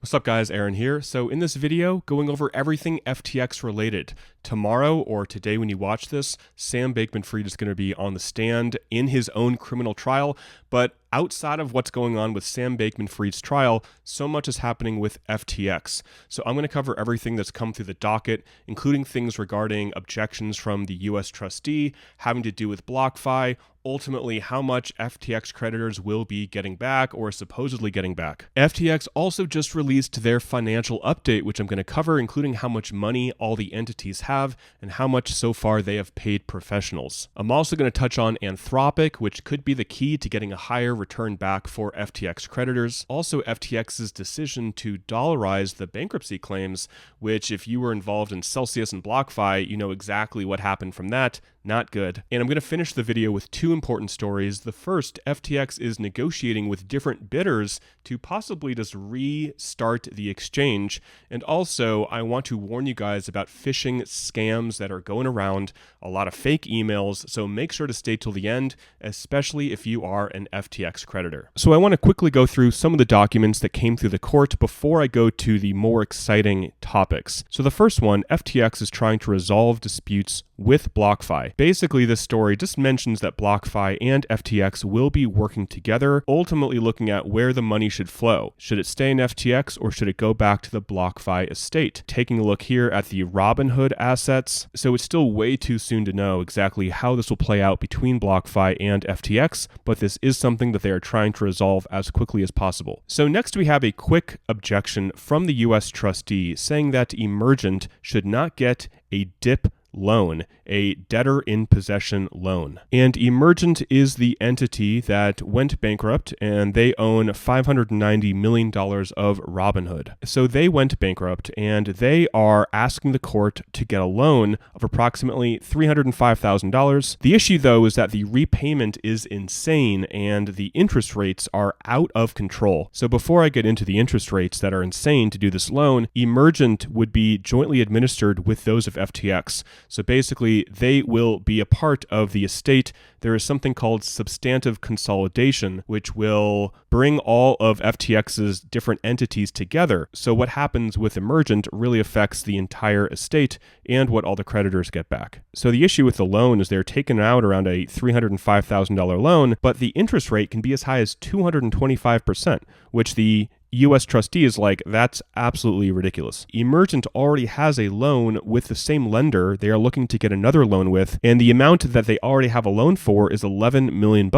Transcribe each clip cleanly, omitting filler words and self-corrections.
What's up guys, Aaron here. So in this video, going over everything FTX related. Tomorrow or today when you watch this, Sam Bankman-Fried is going to be on the stand in his own criminal trial, but outside of what's going on with Sam Bankman-Fried's trial, so much is happening with FTX. So I'm going to cover everything that's come through the docket, including things regarding objections from the US trustee, having to do with BlockFi, ultimately how much FTX creditors will be getting back or supposedly getting back. FTX also just released their financial update, which I'm going to cover, including how much money all the entities have and how much so far they have paid professionals. I'm also going to touch on Anthropic, which could be the key to getting a higher return back for FTX creditors. Also, FTX's decision to dollarize the bankruptcy claims, which if you were involved in Celsius and BlockFi, you know exactly what happened from that. Not good. And I'm going to finish the video with two important stories. The first, FTX is negotiating with different bidders to possibly just restart the exchange. And also, I want to warn you guys about phishing scams that are going around, a lot of fake emails, so make sure to stay till the end, especially if you are an FTX creditor. So I want to quickly go through some of the documents that came through the court before I go to the more exciting topics. So the first one, FTX is trying to resolve disputes with BlockFi. Basically, this story just mentions that BlockFi and FTX will be working together, ultimately looking at where the money should flow. Should it stay in FTX or should it go back to the BlockFi estate? Taking a look here at the Robinhood assets. So it's still way too soon to know exactly how this will play out between BlockFi and FTX, but this is something that they are trying to resolve as quickly as possible. So next we have a quick objection from the US trustee saying that Emergent should not get a DIP loan, a debtor in possession loan. And Emergent is the entity that went bankrupt and they own $590 million of Robinhood. So they went bankrupt and they are asking the court to get a loan of approximately $305,000. The issue though is that the repayment is insane and the interest rates are out of control. So before I get into the interest rates that are insane to do this loan, Emergent would be jointly administered with those of FTX. So basically, they will be a part of the estate. There is something called substantive consolidation, which will bring all of FTX's different entities together. So what happens with Emergent really affects the entire estate and what all the creditors get back. So the issue with the loan is they're taking out around a $305,000 loan, but the interest rate can be as high as 225%, which the US trustee is like, that's absolutely ridiculous. Emergent already has a loan with the same lender they are looking to get another loan with, and the amount that they already have a loan for is $11 million.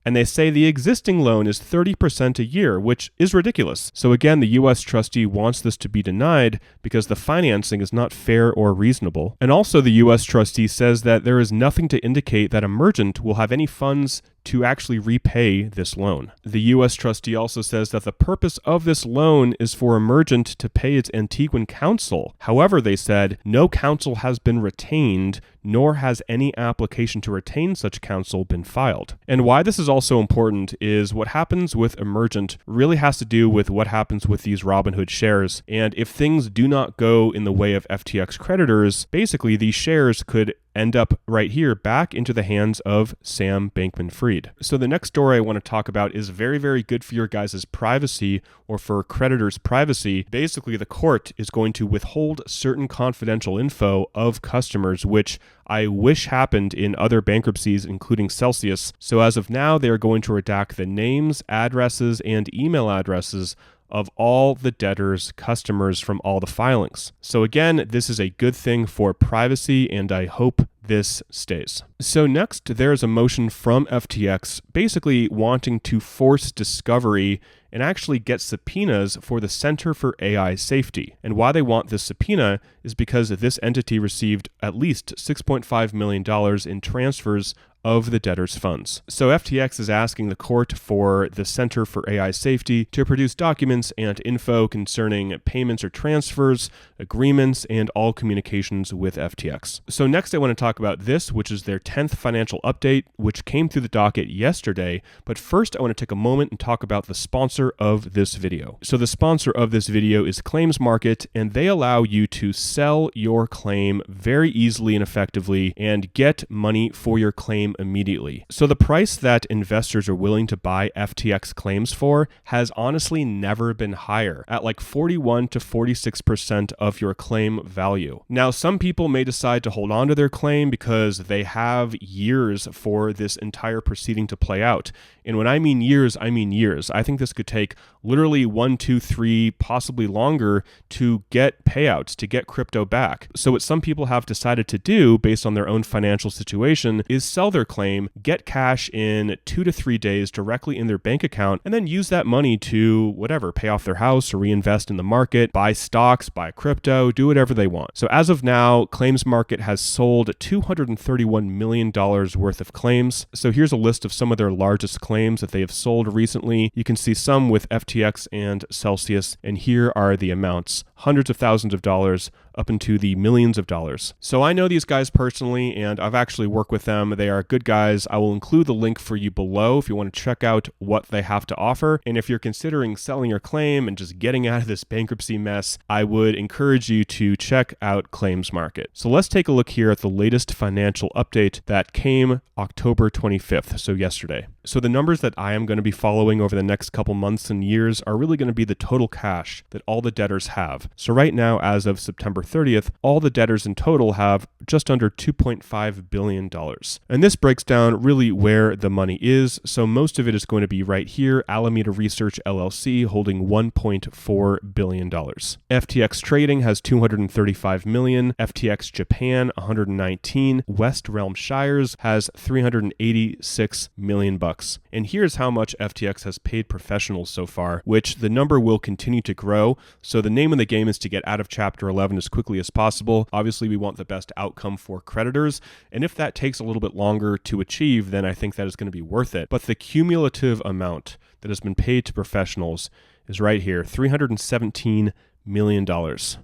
And they say the existing loan is 30% a year, which is ridiculous. So again, the US trustee wants this to be denied because the financing is not fair or reasonable. And also the US trustee says that there is nothing to indicate that Emergent will have any funds to actually repay this loan. The US trustee also says that the purpose of this loan is for Emergent to pay its Antiguan counsel. However, they said no counsel has been retained, nor has any application to retain such counsel been filed. And why this is also important is what happens with Emergent really has to do with what happens with these Robinhood shares. And if things do not go in the way of FTX creditors, basically these shares could end up right here back into the hands of Sam Bankman-Fried. So the next story I want to talk about is very, very good for your guys' privacy or for creditors' privacy. Basically, the court is going to withhold certain confidential info of customers, which I wish happened in other bankruptcies, including Celsius. So as of now, they are going to redact the names, addresses, and email addresses of all the debtors' customers from all the filings. So again, this is a good thing for privacy, and I hope this stays. So next, there's a motion from FTX basically wanting to force discovery and actually get subpoenas for the Center for AI Safety. And why they want this subpoena is because this entity received at least $6.5 million in transfers of the debtor's funds. So FTX is asking the court for the Center for AI Safety to produce documents and info concerning payments or transfers, agreements, and all communications with FTX. So next I want to talk about this, which is their 10th financial update, which came through the docket yesterday. But first I want to take a moment and talk about the sponsor of this video. So the sponsor of this video is Claims Market, and they allow you to sell your claim very easily and effectively and get money for your claim claim immediately. So the price that investors are willing to buy FTX claims for has honestly never been higher, at like 41 to 46% of your claim value. Now, some people may decide to hold on to their claim because they have years for this entire proceeding to play out. And when I mean years, I mean years. I think this could take literally 1, 2, 3, possibly longer to get payouts, to get crypto back. So what some people have decided to do based on their own financial situation is sell their claim, get cash in 2 to 3 days directly in their bank account, and then use that money to whatever, pay off their house or reinvest in the market, buy stocks, buy crypto, do whatever they want. So as of now, Claims Market has sold $231 million worth of claims. So here's a list of some of their largest claims that they have sold recently. You can see some with FTX and Celsius, and here are the amounts: hundreds of thousands of dollars up into the millions of dollars. So I know these guys personally, and I've actually worked with them. They are good guys. I will include the link for you below if you want to check out what they have to offer. And if you're considering selling your claim and just getting out of this bankruptcy mess, I would encourage you to check out Claims Market. So let's take a look here at the latest financial update that came October 25th, so yesterday. So the numbers that I am going to be following over the next couple months and years are really going to be the total cash that all the debtors have. So right now, as of September 30th, all the debtors in total have just under $2.5 billion. And this breaks down really where the money is. So most of it is going to be right here, Alameda Research LLC holding $1.4 billion. FTX Trading has $235 million, FTX Japan 119, West Realm Shires has $386 million bucks. And here's how much FTX has paid professionals so far, which the number will continue to grow. So the name of the game is to get out of Chapter 11 as quickly as possible. Obviously, we want the best outcome for creditors, and if that takes a little bit longer to achieve, then I think that is going to be worth it. But the cumulative amount that has been paid to professionals is right here, $317 million.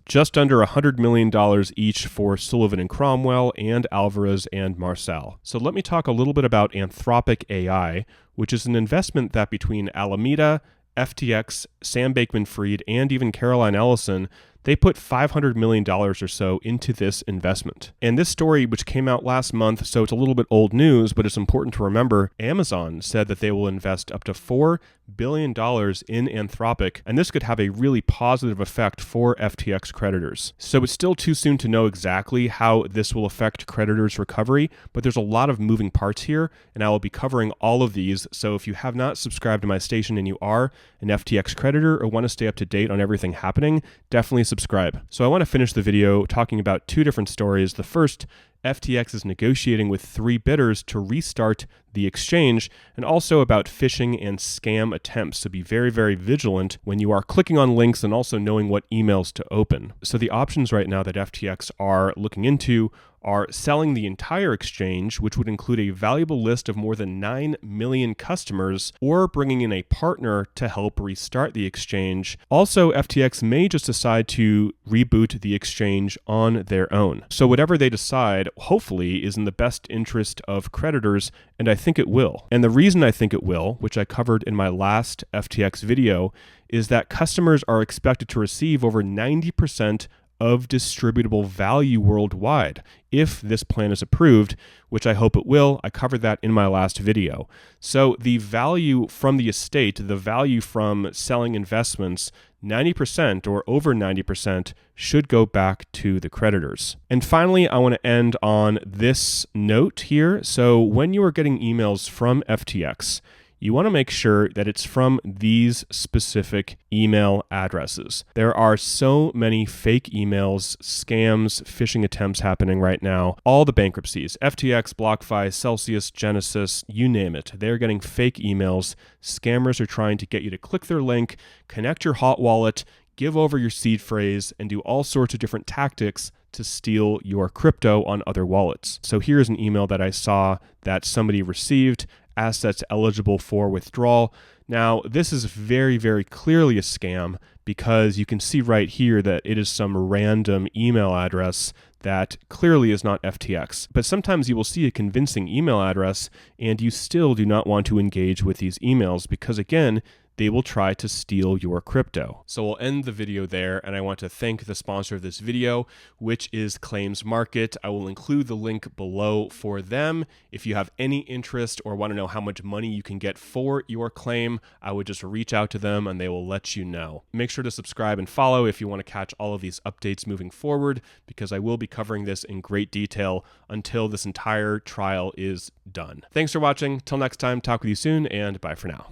Just under $100 million each for Sullivan and Cromwell and Alvarez and Marcel. So let me talk a little bit about Anthropic AI, which is an investment that between Alameda, FTX, Sam Bankman-Fried, and even Caroline Ellison, they put $500 million or so into this investment. And this story, which came out last month, so it's a little bit old news, but it's important to remember, Amazon said that they will invest up to $4 billion in Anthropic, and this could have a really positive effect for FTX creditors. So it's still too soon to know exactly how this will affect creditors' recovery, but there's a lot of moving parts here, and I will be covering all of these. So if you have not subscribed to my station and you are an FTX creditor or want to stay up to date on everything happening, definitely subscribe. So I want to finish the video talking about two different stories. The first, FTX is negotiating with 3 bidders to restart the exchange, and also about phishing and scam attempts. So be very, very vigilant when you are clicking on links and also knowing what emails to open. So the options right now that FTX are looking into are selling the entire exchange, which would include a valuable list of more than 9 million customers, or bringing in a partner to help restart the exchange. Also, FTX may just decide to reboot the exchange on their own. So whatever they decide, hopefully, is in the best interest of creditors, and I think it will. And the reason I think it will, which I covered in my last FTX video, is that customers are expected to receive over 90% of distributable value worldwide if this plan is approved, which I hope it will. I covered that in my last video. So the value from the estate, the value from selling investments, 90% or over 90% should go back to the creditors. And finally, I want to end on this note here. So when you are getting emails from FTX, you want to make sure that it's from these specific email addresses. There are so many fake emails, scams, phishing attempts happening right now. All the bankruptcies, FTX, BlockFi, Celsius, Genesis, you name it. They're getting fake emails. Scammers are trying to get you to click their link, connect your hot wallet, give over your seed phrase, and do all sorts of different tactics to steal your crypto on other wallets. So here's an email that I saw that somebody received: assets eligible for withdrawal. Now, this is very, very clearly a scam because you can see right here that it is some random email address that clearly is not FTX. But sometimes you will see a convincing email address and you still do not want to engage with these emails because, again, they will try to steal your crypto. So we'll end the video there, and I want to thank the sponsor of this video, which is Claims Market. I will include the link below for them. If you have any interest or want to know how much money you can get for your claim, I would just reach out to them and they will let you know. Make sure to subscribe and follow if you want to catch all of these updates moving forward, because I will be covering this in great detail until this entire trial is done. Thanks for watching. Till next time, talk with you soon, and bye for now.